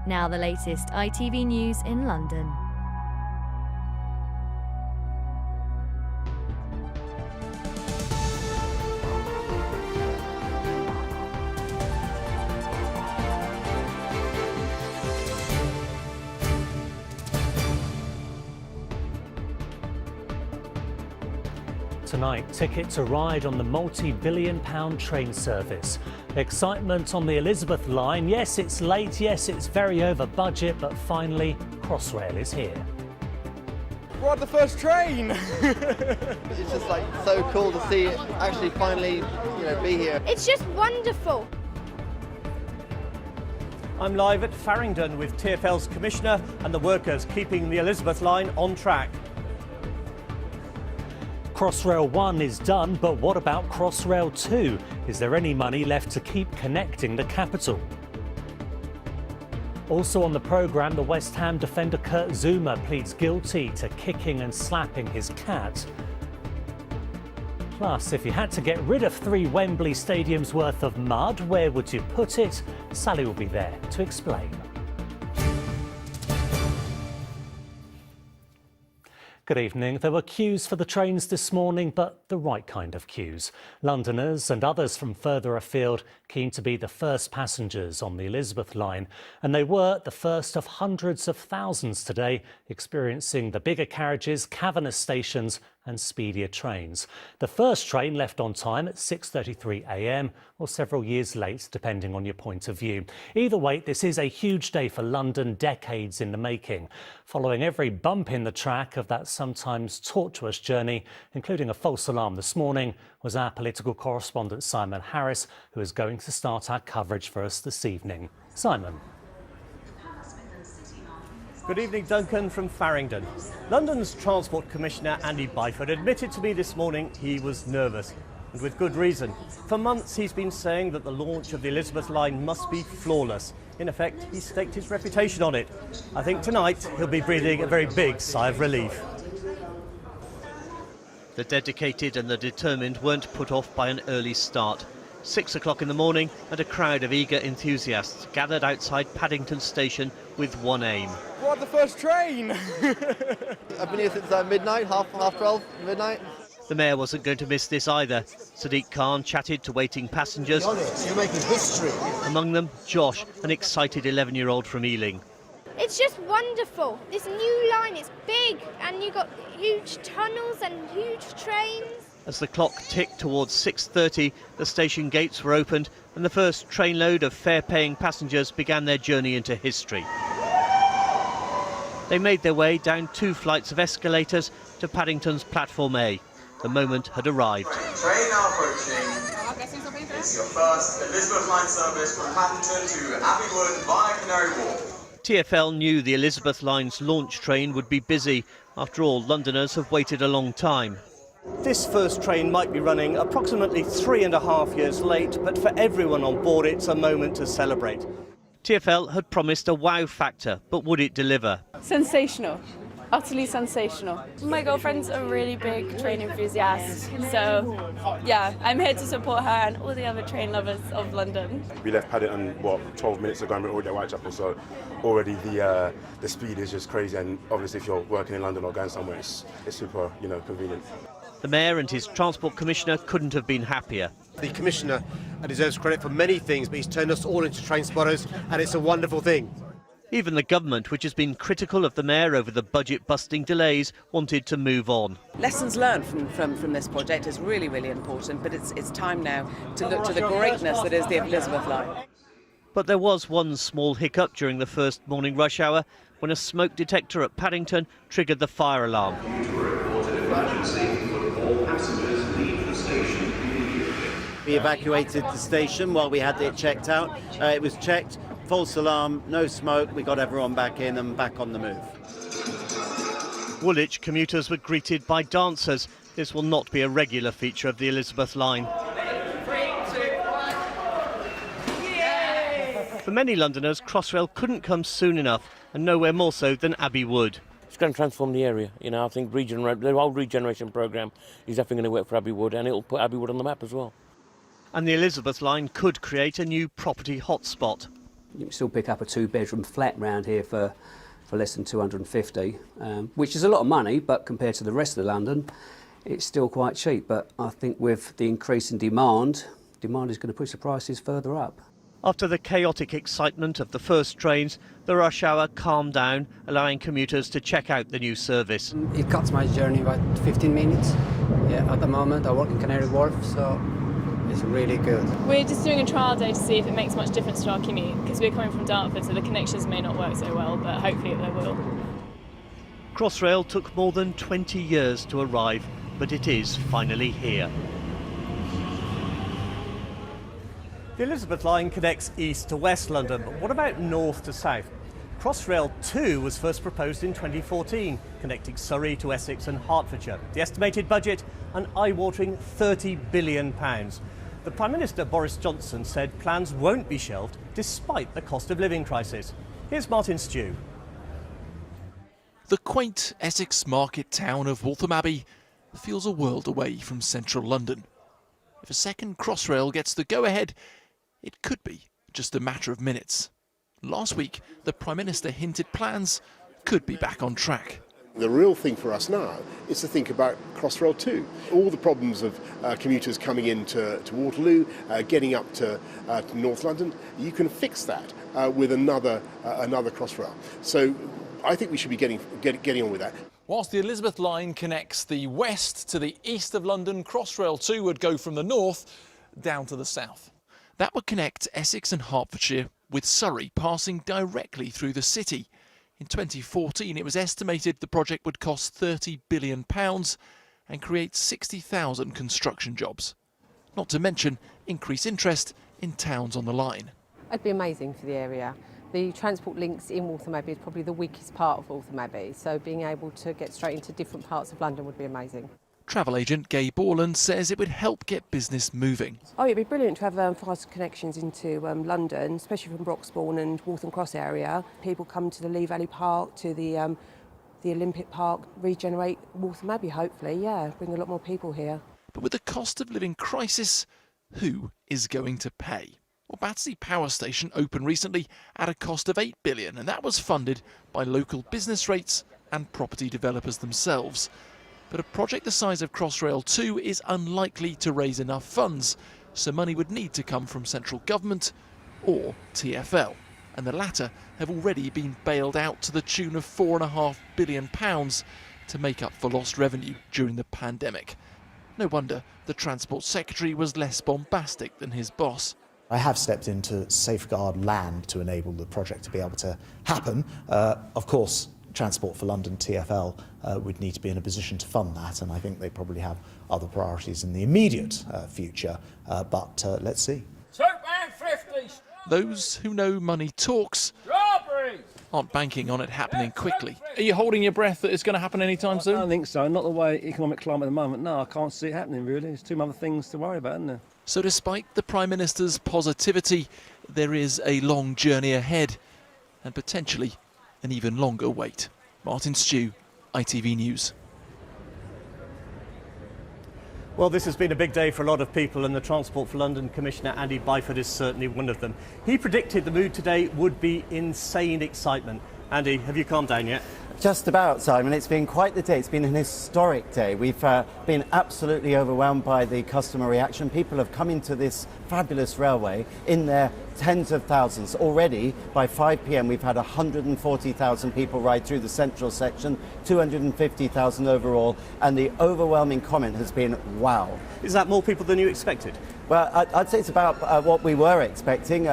Now the latest ITV News in London. Tonight, ticket to ride on the multi-billion-pound train service. Excitement on the Elizabeth line. Yes, it's late. Yes, it's very over budget, but finally, Crossrail is here. We're on the first train. It's just like so cool to see it actually finally, be here. It's just wonderful. I'm live at Farringdon with TfL's commissioner and the workers keeping the Elizabeth line on track. Crossrail 1 is done, but what about Crossrail 2? Is there any money left to keep connecting the capital? Also on the programme, the West Ham defender Kurt Zouma pleads guilty to kicking and slapping his cat. Plus, if you had to get rid of 3 Wembley Stadiums worth of mud, where would you put it? Sally will be there to explain. Good evening. There were queues for the trains this morning, but the right kind of queues. Londoners and others from further afield keen to be the first passengers on the Elizabeth line. And they were the first of hundreds of thousands today, experiencing the bigger carriages, cavernous stations and speedier trains. The first train left on time at 6:33 a.m. or several years late, depending on your point of view. Either way, this is a huge day for London, decades in the making. Following every bump in the track of that sometimes tortuous journey, including a false alarm this morning, was our political correspondent Simon Harris, who is going to start our coverage for us this evening. Simon. Good evening, Duncan from Farringdon. London's Transport Commissioner Andy Byford admitted to me this morning he was nervous, and with good reason. For months he's been saying that the launch of the Elizabeth line must be flawless. In effect, he staked his reputation on it. I think tonight he'll be breathing a very big sigh of relief. The dedicated and the determined weren't put off by an early start. 6 o'clock in the morning and a crowd of eager enthusiasts gathered outside Paddington Station with one aim. We're on the first train. I've been here since midnight, half 12, midnight. The mayor wasn't going to miss this either. Sadiq Khan chatted to waiting passengers. You're making history. Among them, Josh, an excited 11-year-old from Ealing. It's just wonderful. This new line is big and you've got huge tunnels and huge trains. As the clock ticked towards 6:30, the station gates were opened and the first trainload of fare-paying passengers began their journey into history. They made their way down 2 flights of escalators to Paddington's Platform A. The moment had arrived. Train now approaching. It's your first Elizabeth line service from Paddington to Abbey Wood via Canary Wharf. TfL knew the Elizabeth line's launch train would be busy. After all, Londoners have waited a long time. This first train might be running approximately 3.5 years late, but for everyone on board it's a moment to celebrate. TfL had promised a wow factor, but would it deliver? Sensational. Utterly sensational. My girlfriend's a really big train enthusiast, so yeah, I'm here to support her and all the other train lovers of London. We left Paddington, 12 minutes ago and we're already at Whitechapel, so already the speed is just crazy, and obviously if you're working in London or going somewhere, it's super, convenient. The Mayor and his Transport Commissioner couldn't have been happier. The Commissioner deserves credit for many things, but he's turned us all into train spotters, and it's a wonderful thing. Even the government, which has been critical of the Mayor over the budget-busting delays, wanted to move on. Lessons learned from this project is really, really important, but it's time now to look to the greatness that is the Elizabeth line. But there was one small hiccup during the first morning rush hour when a smoke detector at Paddington triggered the fire alarm. We evacuated the station while we had it checked out. It was checked, false alarm, no smoke. We got everyone back in and back on the move. Woolwich commuters were greeted by dancers. This will not be a regular feature of the Elizabeth line. 3, 2, 1. Yay! For many Londoners, Crossrail couldn't come soon enough, and nowhere more so than Abbey Wood. It's going to transform the area. I think the whole regeneration programme is definitely going to work for Abbey Wood, and it'll put Abbey Wood on the map as well. And the Elizabeth line could create a new property hotspot. You can still pick up a 2-bedroom flat round here for less than 250, which is a lot of money, but compared to the rest of London, it's still quite cheap. But I think with the increase in demand is going to push the prices further up. After the chaotic excitement of the first trains, the rush hour calmed down, allowing commuters to check out the new service. It cuts my journey by 15 minutes. Yeah, at the moment I work in Canary Wharf, so it's really good. We're just doing a trial day to see if it makes much difference to our commute, because we're coming from Dartford, so the connections may not work so well, but hopefully they will. Crossrail took more than 20 years to arrive, but it is finally here. The Elizabeth line connects east to west London, but what about north to south? Crossrail 2 was first proposed in 2014, connecting Surrey to Essex and Hertfordshire. The estimated budget, an eye-watering £30 billion. The Prime Minister Boris Johnson said plans won't be shelved despite the cost of living crisis. Here's Martin Stew. The quaint Essex market town of Waltham Abbey feels a world away from central London. If a second Crossrail gets the go-ahead, it could be just a matter of minutes. Last week, the Prime Minister hinted plans could be back on track. The real thing for us now is to think about Crossrail 2. All the problems of commuters coming into Waterloo, getting up to North London, you can fix that with another Crossrail. So I think we should be getting on with that. Whilst the Elizabeth line connects the west to the east of London, Crossrail 2 would go from the north down to the south. That would connect Essex and Hertfordshire, with Surrey passing directly through the city. In 2014, it was estimated the project would cost £30 billion and create 60,000 construction jobs. Not to mention increase interest in towns on the line. It'd be amazing for the area. The transport links in Waltham Abbey is probably the weakest part of Waltham Abbey, so being able to get straight into different parts of London would be amazing. Travel agent Gay Borland says it would help get business moving. Oh, it'd be brilliant to have faster connections into London, especially from Broxbourne and Waltham Cross area. People come to the Lee Valley Park, to the Olympic Park, regenerate Waltham Abbey, hopefully, yeah, bring a lot more people here. But with the cost of living crisis, who is going to pay? Well, Battersea Power Station opened recently at a cost of £8 billion, and that was funded by local business rates and property developers themselves. But a project the size of Crossrail 2 is unlikely to raise enough funds, so money would need to come from central government or TfL, and the latter have already been bailed out to the tune of £4.5 billion to make up for lost revenue during the pandemic. No wonder the Transport Secretary was less bombastic than his boss. I have stepped in to safeguard land to enable the project to be able to happen. Of course, Transport for London, TfL, would need to be in a position to fund that, and I think they probably have other priorities in the immediate future, but let's see. Those who know money talks aren't banking on it happening quickly. Are you holding your breath that it's going to happen anytime soon? I don't think so. Not the way economic climate at the moment. No, I can't see it happening, really. There's too many other things to worry about, isn't there? So despite the Prime Minister's positivity, there is a long journey ahead and potentially an even longer wait. Martin Stew, ITV News. Well, this has been a big day for a lot of people, and the Transport for London Commissioner Andy Byford is certainly one of them. He predicted the mood today would be insane excitement. Andy, have you calmed down yet? Just about, Simon. It's been quite the day. It's been an historic day. We've been absolutely overwhelmed by the customer reaction. People have come into this fabulous railway in their tens of thousands. Already, by 5 p.m, we've had 140,000 people ride through the central section, 250,000 overall, and the overwhelming comment has been, wow. Is that more people than you expected? Well, I'd say it's about what we were expecting,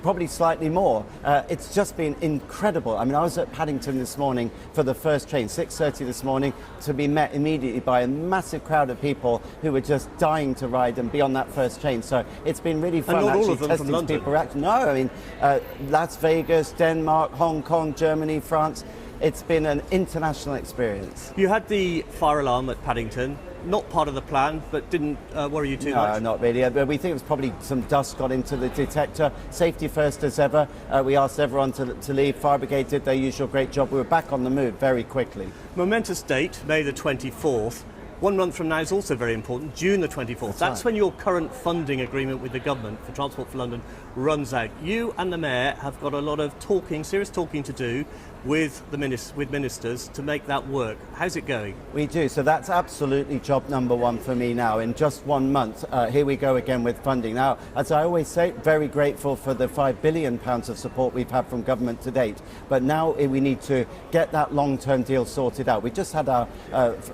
probably slightly more. It's just been incredible. I mean, I was at Paddington this morning for the first train, 6:30 this morning, to be met immediately by a massive crowd of people who were just dying to ride and be on that first train. So it's been really fun. And not actually all of them testing from London. people reaction. No, I mean, Las Vegas, Denmark, Hong Kong, Germany, France. It's been an international experience. You had the fire alarm at Paddington. Not part of the plan, but didn't worry you too much? No, not really. We think it was probably some dust got into the detector. Safety first as ever. We asked everyone to leave. Fire Brigade did their usual great job. We were back on the move very quickly. Momentous date, May the 24th. 1 month from now is also very important, June the 24th. That's right. when your current funding agreement with the government for Transport for London runs out. You and the Mayor have got a lot of serious talking to do with ministers to make that work. How's it going? We do, so that's absolutely job number one for me now. In just 1 month, here we go again with funding. Now, as I always say, very grateful for the £5 billion of support we've had from government to date, but now we need to get that long-term deal sorted out. We just had our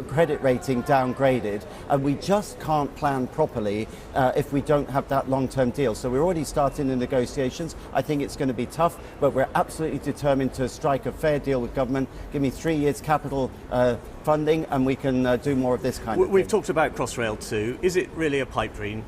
credit rating downgraded, and we just can't plan properly if we don't have that long-term deal. So we're already starting the negotiations. I think it's going to be tough, but we're absolutely determined to strike a fair deal with government. Give me 3 years capital funding and we can do more of this kind of thing. We've talked about Crossrail too. Is it really a pipe dream?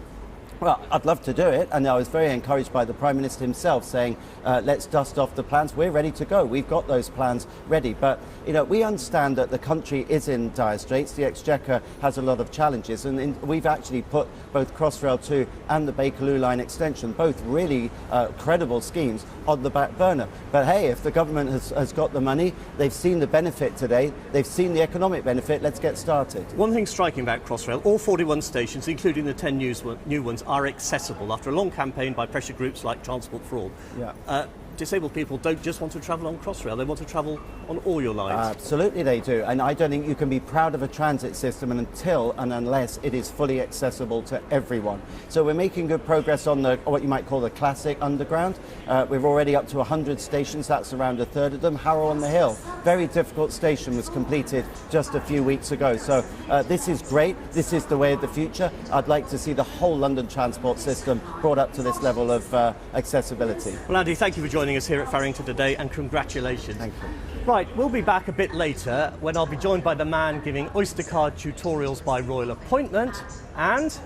Well, I'd love to do it, and I was very encouraged by the Prime Minister himself saying, let's dust off the plans. We're ready to go. We've got those plans ready. But, you know, we understand that the country is in dire straits. The Exchequer has a lot of challenges, and we've actually put both Crossrail 2 and the Bakerloo Line extension, both really credible schemes, on the back burner. But hey, if the government has got the money, they've seen the benefit today, they've seen the economic benefit, let's get started. One thing striking about Crossrail, all 41 stations, including the 10 new ones, are accessible after a long campaign by pressure groups like Transport for All. Yeah. Disabled people don't just want to travel on Crossrail, they want to travel on all your lines. Absolutely they do, and I don't think you can be proud of a transit system until and unless it is fully accessible to everyone. So we're making good progress on what you might call the classic underground. We're already up to 100 stations, that's around a third of them. Harrow on the Hill, very difficult station, was completed just a few weeks ago. So this is great, this is the way of the future. I'd like to see the whole London transport system brought up to this level of accessibility. Well, Andy, thank you for joining us here at Farringdon today, and congratulations. Thank you. Right, we'll be back a bit later when I'll be joined by the man giving Oyster card tutorials by royal appointment, and...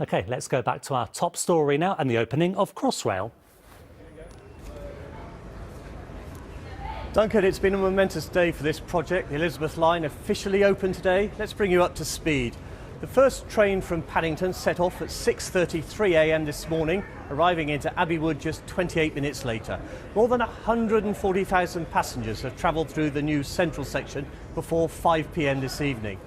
OK, let's go back to our top story now and the opening of Crossrail. Duncan, it's been a momentous day for this project. The Elizabeth Line officially opened today. Let's bring you up to speed. The first train from Paddington set off at 6:33 a.m. this morning, arriving into Abbey Wood just 28 minutes later. More than 140,000 passengers have travelled through the new central section before 5 p.m. this evening.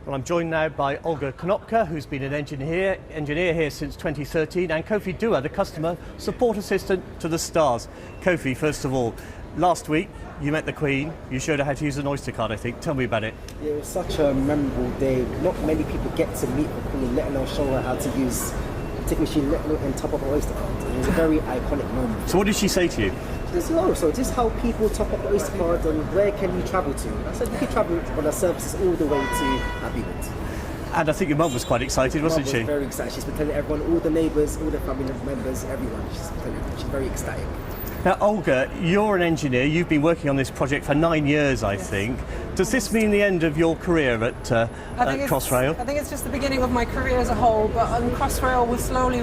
Well, I'm joined now by Olga Konopka, who's been an engineer here since 2013, and Kofi Dua, the customer support assistant to the stars. Kofi, first of all, last week you met the Queen, you showed her how to use an Oyster card, I think. Tell me about it. Yeah, it was such a memorable day. Not many people get to meet the Queen, let alone show her how to use a ticket machine, let alone top up an Oyster card. It was a very iconic moment. So what did she say to you? There's also just how people top up the Oyster card and where can you travel to. I said you can travel on our services all the way to Abbey Wood. And I think your mum was quite excited, wasn't she? Mum was very excited. She's been telling everyone, all the neighbours, all the family members, everyone. She's very ecstatic. Now, Olga, you're an engineer. You've been working on this project for 9 years, I think. Does this mean the end of your career at Crossrail? I think it's just the beginning of my career as a whole, but on Crossrail we're slowly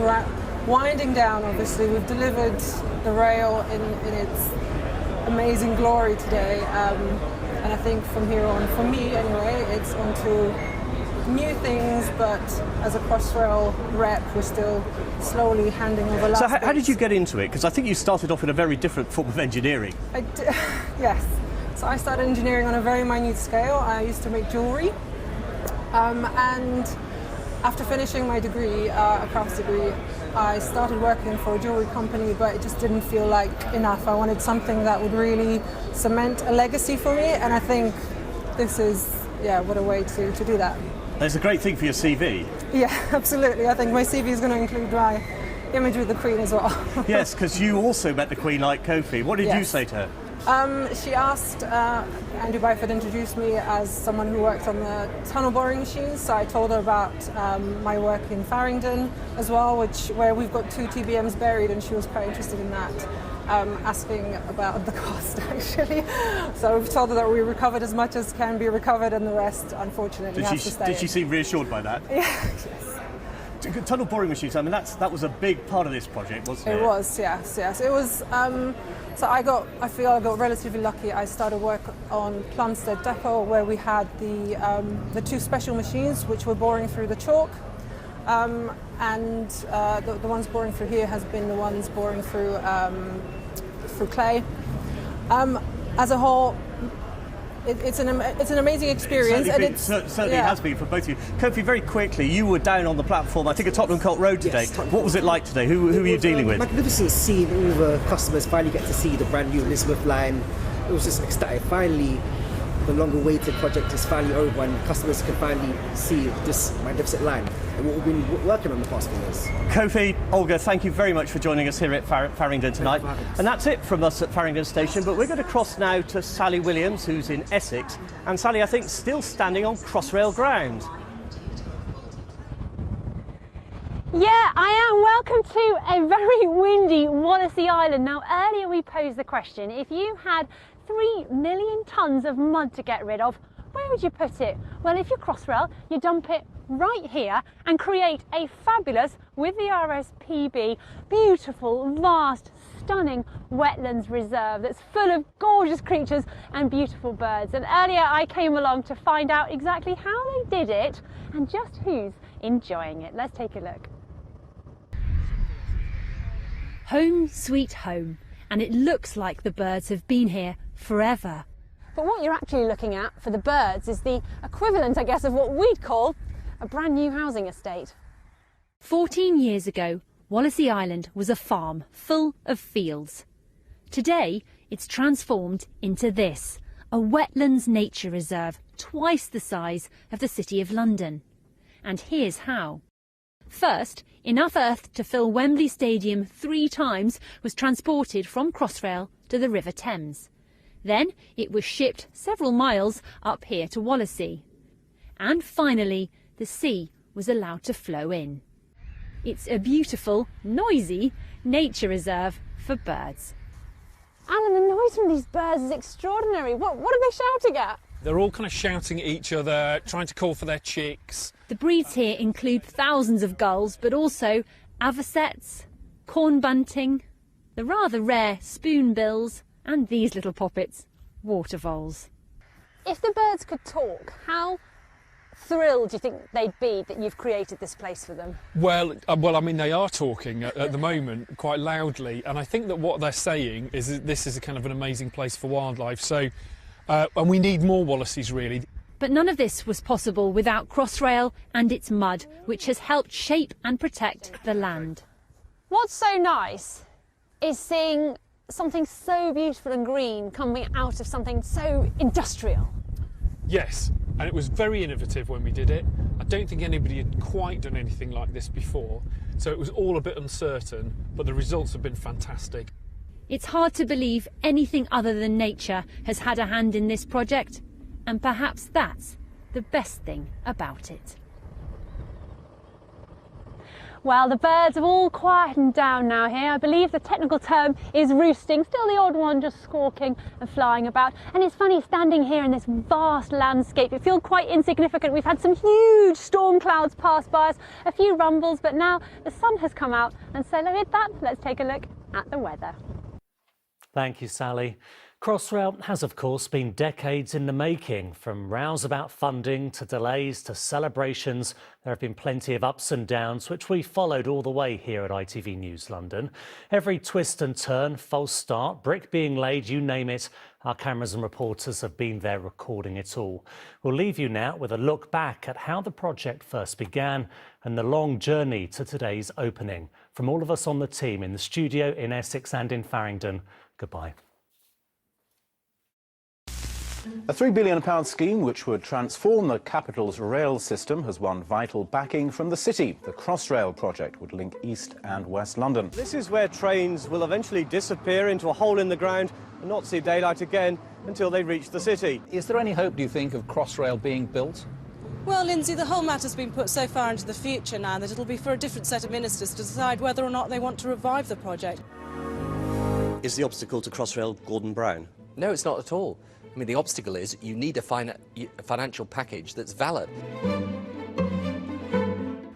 winding down, obviously. We've delivered the rail in its amazing glory today, and I think from here on, for me anyway, it's on to new things, but as a Crossrail rep, we're still slowly handing over last So how did you get into it? Because I think you started off in a very different form of engineering. Yes. So I started engineering on a very minute scale. I used to make jewellery. And after finishing my degree, a crafts degree, I started working for a jewellery company, but it just didn't feel like enough. I wanted something that would really cement a legacy for me, and I think this is, what a way to do that. It's a great thing for your CV. Yeah, absolutely. I think my CV is going to include my image with the Queen as well. Yes, because you also met the Queen like Kofi. What did you say to her? She asked, Andrew Byford introduced me as someone who worked on the tunnel boring machines, so I told her about my work in Farringdon as well, where we've got 2 TBMs buried, and she was quite interested in that. Asking about the cost, actually. So we've told her that we recovered as much as can be recovered, and the rest, unfortunately, has to stay. Did she seem reassured by that? Yeah, yes. Tunnel boring machines, I mean, that was a big part of this project, wasn't it? It was, yes. It was, so I feel I got relatively lucky. I started work on Plumstead Depot, where we had the 2 special machines which were boring through the chalk. And the ones boring through here has been the ones boring through clay. As a whole, It's an amazing experience, and certainly has been for both of you. Kofi, very quickly, you were down on the platform, I think, at Tottenham Court Road today. Yes, what was it like today? Who were you dealing with? Magnificent seeing all the customers finally get to see the brand new Elizabeth line. It was just ecstatic. Finally, the long-awaited project is finally over, and customers can finally see this magnificent line and what we've been working on the past few years. Kofi, Olga, thank you very much for joining us here at Farringdon tonight. And that's it from us at Farringdon Station, but we're going to cross now to Sally Williams, who's in Essex. And Sally, I think, still standing on Crossrail ground. Yeah, I am. Welcome to a very windy Wallasey Island. Now, earlier we posed the question, if you had 3 million tonnes of mud to get rid of, where would you put it? Well, if you're Crossrail, you dump it right here and create a fabulous, with the RSPB, beautiful, vast, stunning wetlands reserve that's full of gorgeous creatures and beautiful birds. And earlier I came along to find out exactly how they did it and just who's enjoying it. Let's take a look. Home sweet home, and it looks like the birds have been here forever. But what you're actually looking at for the birds is the equivalent, I guess, of what we'd call a brand new housing estate. 14 years ago, Wallasey Island was a farm full of fields. Today, it's transformed into this, a wetlands nature reserve twice the size of the City of London. And here's how. First, enough earth to fill Wembley Stadium 3 times was transported from Crossrail to the River Thames. Then it was shipped several miles up here to Wallasey. And finally, the sea was allowed to flow in. It's a beautiful, noisy nature reserve for birds. Alan, the noise from these birds is extraordinary. What are they shouting at? They're all kind of shouting at each other, trying to call for their chicks. The breeds here include thousands of gulls, but also avocets, corn bunting, the rather rare spoonbills, and these little poppets, water voles. If the birds could talk, how thrilled do you think they'd be that you've created this place for them? Well, I mean, they are talking at the moment quite loudly, and I think that what they're saying is that this is a kind of an amazing place for wildlife. So, and we need more Wallaceys, really. But none of this was possible without Crossrail and its mud, which has helped shape and protect the land. What's so nice is seeing something so beautiful and green coming out of something so industrial. Yes, and it was very innovative when we did it. I don't think anybody had quite done anything like this before, so it was all a bit uncertain, but the results have been fantastic. It's hard to believe anything other than nature has had a hand in this project, and perhaps that's the best thing about it. Well, the birds have all quietened down now here. I believe the technical term is roosting, still the odd one just squawking and flying about. And it's funny standing here in this vast landscape. It feels quite insignificant. We've had some huge storm clouds pass by us, a few rumbles, but now the sun has come out. And so with that, let's take a look at the weather. Thank you, Sally. Crossrail has, of course, been decades in the making. From rows about funding to delays to celebrations, there have been plenty of ups and downs, which we followed all the way here at ITV News London. Every twist and turn, false start, brick being laid, you name it, our cameras and reporters have been there recording it all. We'll leave you now with a look back at how the project first began and the long journey to today's opening. From all of us on the team in the studio in Essex and in Farringdon, goodbye. A £3 billion scheme which would transform the capital's rail system has won vital backing from the city. The Crossrail project would link East and West London. This is where trains will eventually disappear into a hole in the ground and not see daylight again until they reach the city. Is there any hope, do you think, of Crossrail being built? Well, Lindsay, the whole matter's been put so far into the future now that it'll be for a different set of ministers to decide whether or not they want to revive the project. Is the obstacle to Crossrail Gordon Brown? No, it's not at all. I mean, the obstacle is you need a financial package that's valid.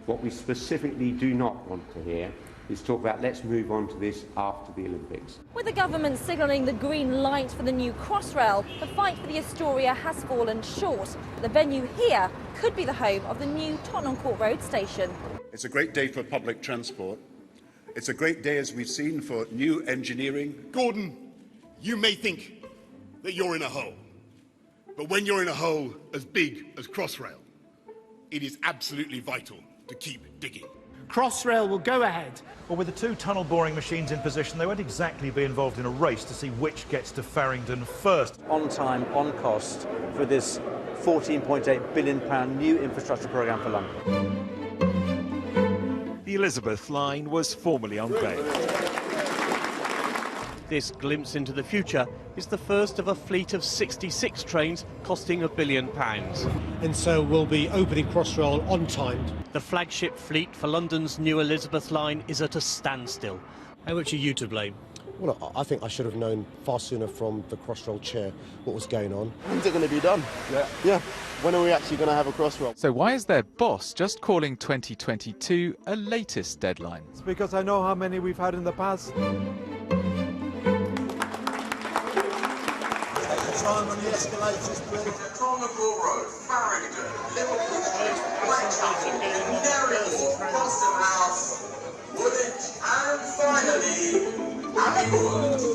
What we specifically do not want to hear is talk about let's move on to this after the Olympics. With the government signalling the green light for the new Crossrail, the fight for the Astoria has fallen short. The venue here could be the home of the new Tottenham Court Road station. It's a great day for public transport. It's a great day, as we've seen, for new engineering. Gordon, you may think that you're in a hole, But when you're in a hole as big as Crossrail, it is absolutely vital to keep digging. Crossrail will go ahead. Well, with the 2 tunnel boring machines in position, they won't exactly be involved in a race to see which gets to Farringdon first. On time, on cost for this £14.8 billion new infrastructure programme for London. The Elizabeth line was formally unveiled. This glimpse into the future is the first of a fleet of 66 trains costing £1 billion. And so we'll be opening Crossrail on time. The flagship fleet for London's new Elizabeth line is at a standstill. How much are you to blame? Well, I think I should have known far sooner from the Crossrail chair what was going on. When's it going to be done? Yeah. When are we actually going to have a Crossrail? So why is their boss just calling 2022 a latest deadline? It's because I know how many we've had in the past. Time on the escalators, please. Court Road, Farringdon, Liverpool, Whitechapel, Canary Wharf, Boston House, Woolwich, and finally, Abbey Wood.